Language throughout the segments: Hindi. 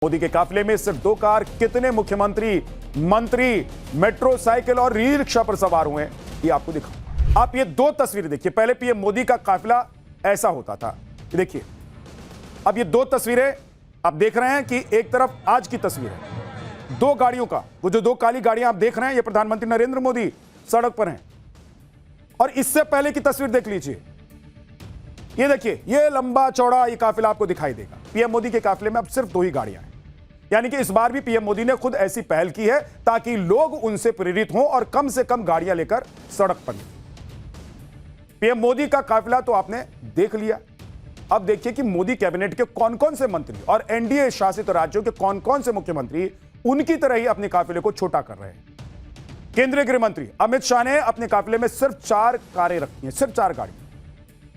मोदी के काफिले में सिर्फ 2 कार, कितने मुख्यमंत्री, मंत्री, मेट्रो, साइकिल और ई रिक्शा पर सवार हुए हैं, ये आपको दिखाऊं। आप ये 2 तस्वीरें देखिए। पहले पीएम मोदी का काफिला ऐसा होता था, ये देखिए। अब ये 2 तस्वीरें आप देख रहे हैं कि एक तरफ आज की तस्वीर है 2 गाड़ियों का, वो जो 2 काली गाड़ियां आप देख रहे हैं, ये प्रधानमंत्री नरेंद्र मोदी सड़क पर हैं। और इससे पहले की तस्वीर देख लीजिए, ये देखिए, ये लंबा चौड़ा ये काफिला आपको दिखाई देगा। पीएम मोदी के काफिले में अब सिर्फ 2 ही गाड़ियां हैं। यानी कि इस बार भी पीएम मोदी ने खुद ऐसी पहल की है ताकि लोग उनसे प्रेरित हों और कम से कम गाड़ियां लेकर सड़क पर निकलें। पीएम मोदी का काफिला तो आपने देख लिया। अब देखिए कि मोदी कैबिनेट के कौन कौन से मंत्री और एनडीए शासित राज्यों के कौन कौन से मुख्यमंत्री उनकी तरह ही अपने काफिले को छोटा कर रहे हैं। केंद्रीय गृह मंत्री अमित शाह ने अपने काफिले में सिर्फ 4 कारें रखी हैं, सिर्फ 4 गाड़ी।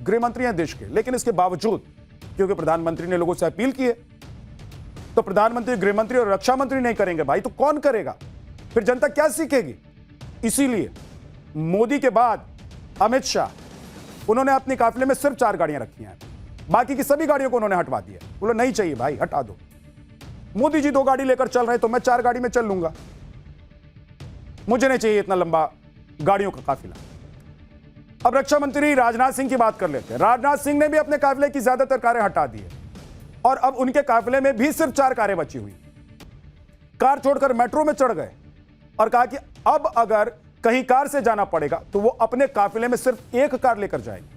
गृह मंत्री हैं देश के, लेकिन इसके बावजूद क्योंकि प्रधानमंत्री ने लोगों से अपील की है, तो प्रधानमंत्री, गृह मंत्री और रक्षा मंत्री नहीं करेंगे भाई, तो कौन करेगा? फिर जनता क्या सीखेगी? इसीलिए मोदी के बाद अमित शाह, उन्होंने अपने काफिले में सिर्फ 4 गाड़ियां रखी हैं। बाकी की सभी गाड़ियों को उन्होंने हटवा दिया। बोला नहीं चाहिए भाई, हटा दो। मोदी जी 2 गाड़ी लेकर चल रहे हैं तो मैं 4 गाड़ी में चल लूंगा, मुझे नहीं चाहिए इतना लंबा गाड़ियों का काफिला। अब रक्षा मंत्री राजनाथ सिंह की बात कर लेते हैं। राजनाथ सिंह ने भी अपने काफिले की ज्यादातर कारें हटा दी है और अब उनके काफिले में भी सिर्फ 4 कारें बची हुई। कार छोड़कर मेट्रो में चढ़ गए और कहा कि अब अगर कहीं कार से जाना पड़ेगा तो वो अपने काफिले में सिर्फ 1 कार लेकर जाएंगे।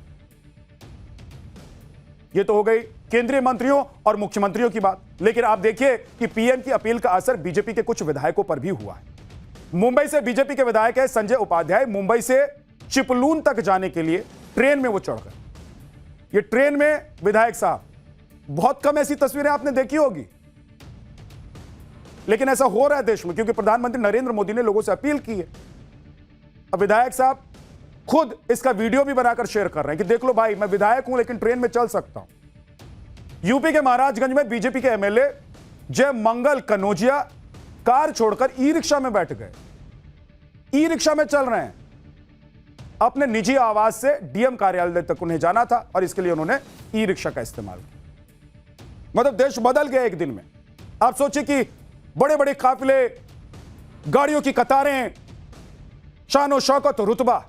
ये तो हो गई केंद्रीय मंत्रियों और मुख्यमंत्रियों की बात। लेकिन आप देखिए कि पीएम की अपील का असर बीजेपी के कुछ विधायकों पर भी हुआ है। मुंबई से बीजेपी के विधायक है संजय उपाध्याय, मुंबई से चिपलून तक जाने के लिए ट्रेन में वो चढ़ गए। ये ट्रेन में विधायक साहब, बहुत कम ऐसी तस्वीरें आपने देखी होगी, लेकिन ऐसा हो रहा है देश में क्योंकि प्रधानमंत्री नरेंद्र मोदी ने लोगों से अपील की है। अब विधायक साहब खुद इसका वीडियो भी बनाकर शेयर कर रहे हैं कि देख लो भाई, मैं विधायक हूं लेकिन ट्रेन में चल सकता हूं। यूपी के महाराजगंज में बीजेपी के एमएलए जय मंगल कनौजिया कार छोड़कर ई रिक्शा में बैठ गए। ई रिक्शा में चल रहे हैं। अपने निजी आवास से डीएम कार्यालय तक उन्हें जाना था और इसके लिए उन्होंने ई रिक्शा का इस्तेमाल किया। मतलब देश बदल गया एक दिन में। आप सोचिए कि बड़े बड़े काफिले, गाड़ियों की कतारें, शान शौकत, रुतबा,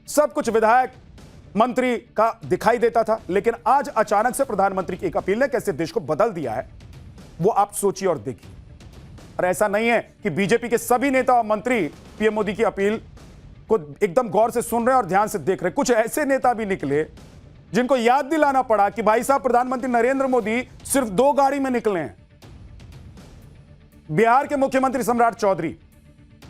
सब कुछ विधायक मंत्री का दिखाई देता था, लेकिन आज अचानक से प्रधानमंत्री की एक अपील ने कैसे देश को बदल दिया है, वो आप सोचिए और देखिए। और ऐसा नहीं है कि बीजेपी के सभी नेता और मंत्री पीएम मोदी की अपील को एकदम गौर से सुन रहे हैं और ध्यान से देख रहे हैं। कुछ ऐसे नेता भी निकले जिनको याद दिलाना पड़ा कि भाई साहब, प्रधानमंत्री नरेंद्र मोदी सिर्फ 2 गाड़ी में निकले हैं। बिहार के मुख्यमंत्री सम्राट चौधरी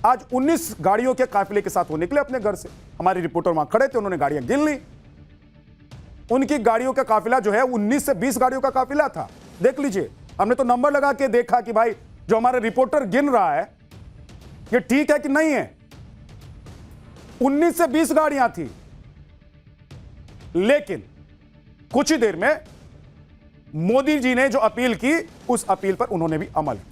आज 19 गाड़ियों के काफिले के साथ वो निकले अपने घर से। हमारे रिपोर्टर वहां खड़े थे, उन्होंने गाड़ियां गिन ली। उनकी गाड़ियों का काफिला जो है 19 से 20 गाड़ियों का काफिला था। देख लीजिए, हमने तो नंबर लगा के देखा कि भाई जो हमारा रिपोर्टर गिन रहा है ये ठीक है कि नहीं है। 19 से 20 गाड़ियां थी, लेकिन कुछ ही देर में मोदी जी ने जो अपील की, उस अपील पर उन्होंने भी अमल किया।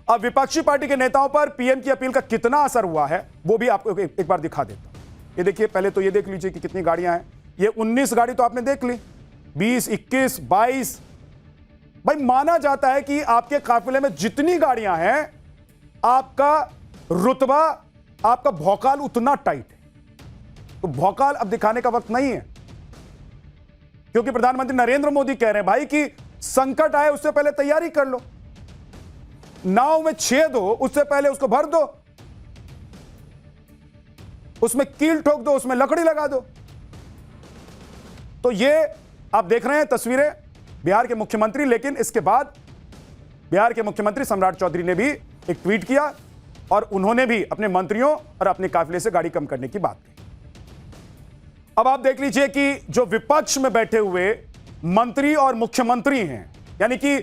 अब विपक्षी पार्टी के नेताओं पर पीएम की अपील का कितना असर हुआ है वो भी आपको एक बार दिखा देता हूं। ये देखिए, पहले तो ये देख लीजिए कि कितनी गाड़ियां हैं। ये 19 गाड़ी तो आपने देख ली, 20, 21, 22। भाई माना जाता है कि आपके काफिले में जितनी गाड़ियां हैं, आपका रुतबा, आपका भौकाल उतना टाइट है। तो भौकाल अब दिखाने का वक्त नहीं है, क्योंकि प्रधानमंत्री नरेंद्र मोदी कह रहे हैं भाई कि संकट आए उससे पहले तैयारी कर लो, नाव में छेद हो उससे पहले उसको भर दो, उसमें कील ठोक दो, उसमें लकड़ी लगा दो। तो ये आप देख रहे हैं तस्वीरें बिहार के मुख्यमंत्री। लेकिन इसके बाद बिहार के मुख्यमंत्री सम्राट चौधरी ने भी एक ट्वीट किया और उन्होंने भी अपने मंत्रियों और अपने काफिले से गाड़ी कम करने की बात की। अब आप देख लीजिए कि जो विपक्ष में बैठे हुए मंत्री और मुख्यमंत्री हैं, यानी कि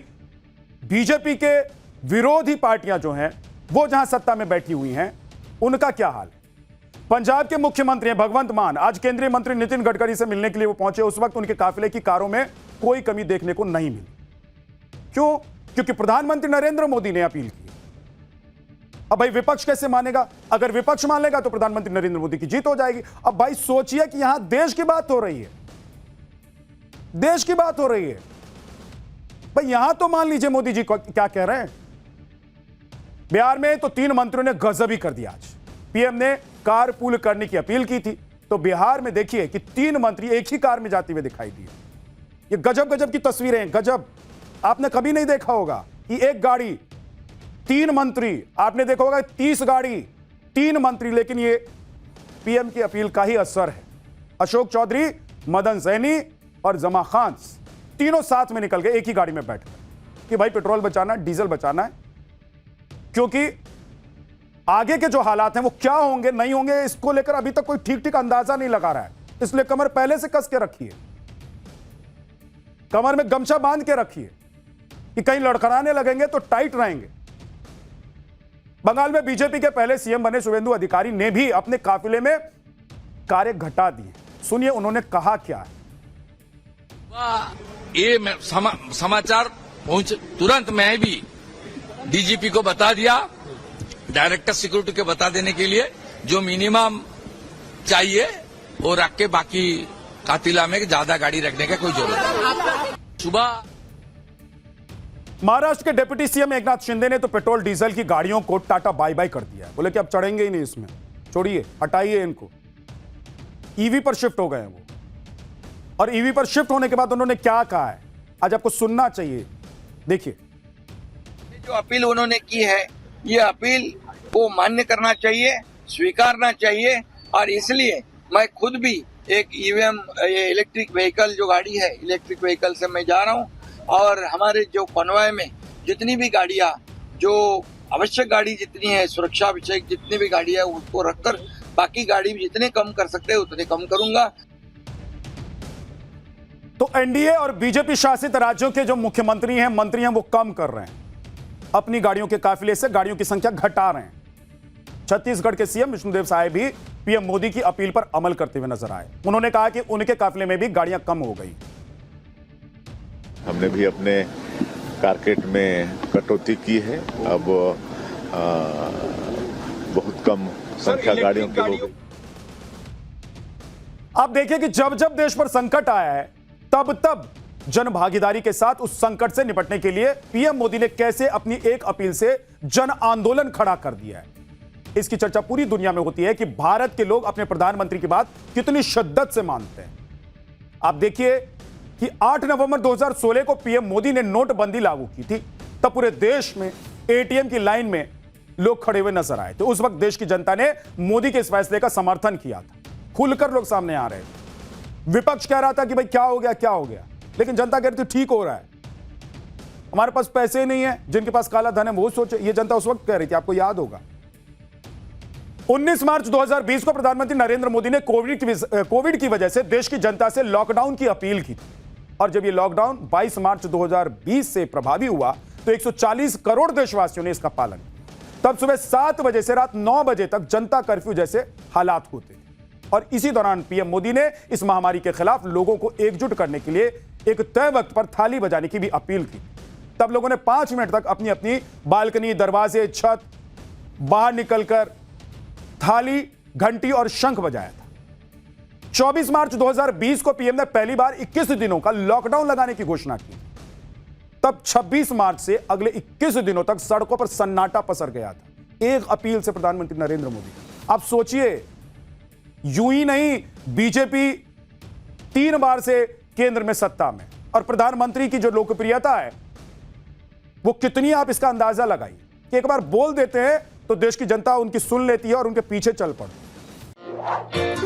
बीजेपी के विरोधी पार्टियां जो हैं, वो जहां सत्ता में बैठी हुई हैं, उनका क्या हाल है। पंजाब के मुख्यमंत्री भगवंत मान आज केंद्रीय मंत्री नितिन गडकरी से मिलने के लिए वो पहुंचे। उस वक्त उनके काफिले की कारों में कोई कमी देखने को नहीं मिली। क्यों? क्योंकि प्रधानमंत्री नरेंद्र मोदी ने अपील की। अब भाई विपक्ष कैसे मानेगा? अगर विपक्ष मान लेगा तो प्रधानमंत्री नरेंद्र मोदी की जीत हो जाएगी। अब भाई सोचिए कि यहां देश की बात हो रही है, देश की बात हो रही है। भाई यहां तो मान लीजिए मोदी जी क्या कह रहे हैं। बिहार में तो 3 मंत्रियों ने गजब ही कर दिया। आज पीएम ने कार पूल करने की अपील की थी, तो बिहार में देखिए कि 3 मंत्री एक ही कार में जाते हुए दिखाई दिए। ये गजब गजब की तस्वीरें हैं, गजब। आपने कभी नहीं देखा होगा कि एक गाड़ी 3 मंत्री, आपने देखा होगा 30 गाड़ी 3 मंत्री, लेकिन ये पीएम की अपील का ही असर है। अशोक चौधरी, मदन सैनी और जमा खान तीनों साथ में निकल गए एक ही गाड़ी में बैठकर कि भाई पेट्रोल बचाना है, डीजल बचाना है, क्योंकि आगे के जो हालात हैं वो क्या होंगे नहीं होंगे इसको लेकर अभी तक कोई ठीक ठीक अंदाजा नहीं लगा रहा है। इसलिए कमर पहले से कस के रखिए, कमर में गमछा बांध के रखिए कि कहीं लड़खड़ाने लगेंगे तो टाइट रहेंगे। बंगाल में बीजेपी के पहले सीएम बने शुभेंदु अधिकारी ने भी अपने काफिले में कार्य घटा दिए। सुनिए उन्होंने कहा क्या है। ये समाचार पहुंच तुरंत मैं भी डीजीपी को बता दिया, डायरेक्टर सिक्योरिटी को बता देने के लिए जो मिनिमम चाहिए वो रख के बाकी कातिला में ज्यादा गाड़ी रखने का कोई जरूरत नहीं। सुबह महाराष्ट्र के डिप्टी सीएम एकनाथ शिंदे ने तो पेट्रोल डीजल की गाड़ियों को टाटा बाय बाय कर दिया है। बोले कि अब चढ़ेंगे ही नहीं इसमें, छोड़िए, हटाइए इनको। ईवी पर शिफ्ट हो गए हैं वो, और ईवी पर शिफ्ट होने के बाद उन्होंने क्या कहा है आज आपको सुनना चाहिए। देखिए जो अपील उन्होंने की है, ये अपील को मान्य करना चाहिए, स्वीकारना चाहिए। और इसलिए मैं खुद भी एक ईवीएम इलेक्ट्रिक व्हीकल जो गाड़ी है, इलेक्ट्रिक व्हीकल से मैं जा रहा हूँ। और हमारे जो कॉन्वॉय में जितनी भी गाड़ियाँ, जो आवश्यक गाड़ी जितनी है, सुरक्षा विषय जितनी भी गाड़ी है, उसको रखकर बाकी गाड़ी जितने कम कर सकते हैं उतने कम करूंगा। तो एनडीए और बीजेपी शासित राज्यों के जो मुख्यमंत्री हैं, मंत्री हैं, वो कम कर रहे हैं अपनी गाड़ियों के काफिले से, गाड़ियों की संख्या घटा रहे हैं। छत्तीसगढ़ के सीएम विष्णुदेव साय भी पीएम मोदी की अपील पर अमल करते हुए नजर आए। उन्होंने कहा कि उनके काफिले में भी गाड़ियां कम हो गई। हमने भी अपने कारकेट में कटौती की है, अब बहुत कम संख्या गाड़ियों की हो गई। आप देखिए कि जब जब देश पर संकट आया है तब तब जन भागीदारी के साथ उस संकट से निपटने के लिए पीएम मोदी ने कैसे अपनी एक अपील से जन आंदोलन खड़ा कर दिया है। इसकी चर्चा पूरी दुनिया में होती है कि भारत के लोग अपने प्रधानमंत्री की बात कितनी शिद्दत से मानते हैं। आप देखिए कि 8 नवंबर 2016 को पीएम मोदी ने नोटबंदी लागू की थी, तब पूरे देश में एटीएम की लाइन में लोग खड़े हुए नजर आए थे। उस वक्त देश की जनता ने मोदी के इस फैसले का समर्थन किया था, खुलकर लोग सामने आ रहे थे। विपक्ष कह रहा था कि भाई क्या हो गया क्या हो गया, लेकिन जनता कह रही थी ठीक हो रहा है, हमारे पास पैसे नहीं है, जिनके पास काला धन है वो सोचे। ये जनता उस वक्त कह रही थी, आपको याद होगा। 19 मार्च 2020 को प्रधानमंत्री नरेंद्र मोदी ने कोविड की वजह से देश की जनता से लॉकडाउन की अपील की थी, और जब यह लॉकडाउन 22 मार्च 2020 से प्रभावी हुआ तो 140 करोड़ देशवासियों ने इसका पालन किया। तब सुबह 7 बजे से रात 9 बजे तक जनता कर्फ्यू जैसे हालात होते थे, और इसी दौरान पीएम मोदी ने इस महामारी के खिलाफ लोगों को एकजुट करने के लिए एक तय वक्त पर थाली बजाने की भी अपील की। तब लोगों ने 5 मिनट तक अपनी अपनी बालकनी, दरवाजे, छत बाहर निकलकर थाली, घंटी और शंख बजाया था। 24 मार्च 2020 को पीएम ने पहली बार 21 दिनों का लॉकडाउन लगाने की घोषणा की। तब 26 मार्च से अगले 21 दिनों तक सड़कों पर सन्नाटा पसर गया था, एक अपील से प्रधानमंत्री नरेंद्र मोदी। आप सोचिए, यूं ही नहीं, बीजेपी 3 बार से केंद्र में सत्ता में, और प्रधानमंत्री की जो लोकप्रियता है वो कितनी, आप इसका अंदाजा लगाइए कि एक बार बोल देते हैं तो देश की जनता उनकी सुन लेती है और उनके पीछे चल पड़ती है।